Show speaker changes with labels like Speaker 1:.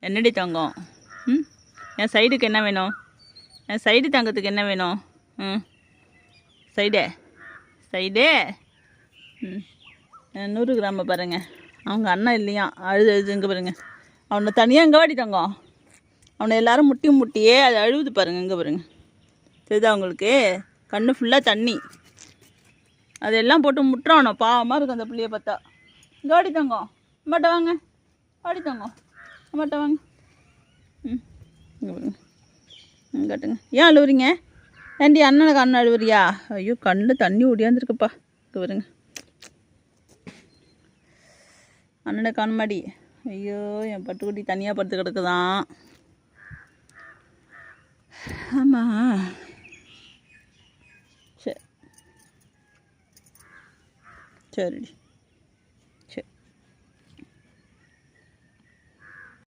Speaker 1: என்னடி தங்கம்? ம், என் சைடுக்கு என்ன வேணும்? என் சைடு தங்கத்துக்கு என்ன வேணும்? ம், சைடே சைடே. ம், 100 கிராம பாருங்கள். அவங்க அண்ணன் இல்லையா, அழுது இங்கே பாருங்க. அவனை தனியாக இங்கே வாடி தங்கம். அவனை எல்லாரும் முட்டியே அது அழுகுது பாருங்கள். இங்கே பாருங்க, தெரியுதா அவங்களுக்கு? கண்ணு ஃபுல்லாக தண்ணி. அதெல்லாம் போட்டு முட்டுறானோ, பாவமாக இருக்கும் அந்த பிள்ளைய பார்த்தா. இங்கே வாடி தங்கம், அம்மாட்ட வாங்க. வாடி தங்கம், அம்மாட்ட வாங்க. ம், இங்கே பாருங்க, காட்டுங்க. ஏன் அழுவுறீங்க? ஏன்டி அண்ணனுக்கு அண்ணன் அழுவுறியா? ஐயோ, கண்ணில் தண்ணி ஓடியாந்துருக்குப்பா. இங்கே பாருங்க, அண்ணனை காணுமாடி. ஐயோ, என் பட்டுக்குட்டி தனியாக படுத்து கிடக்குதான். ஆமாம், சரி சரிடி.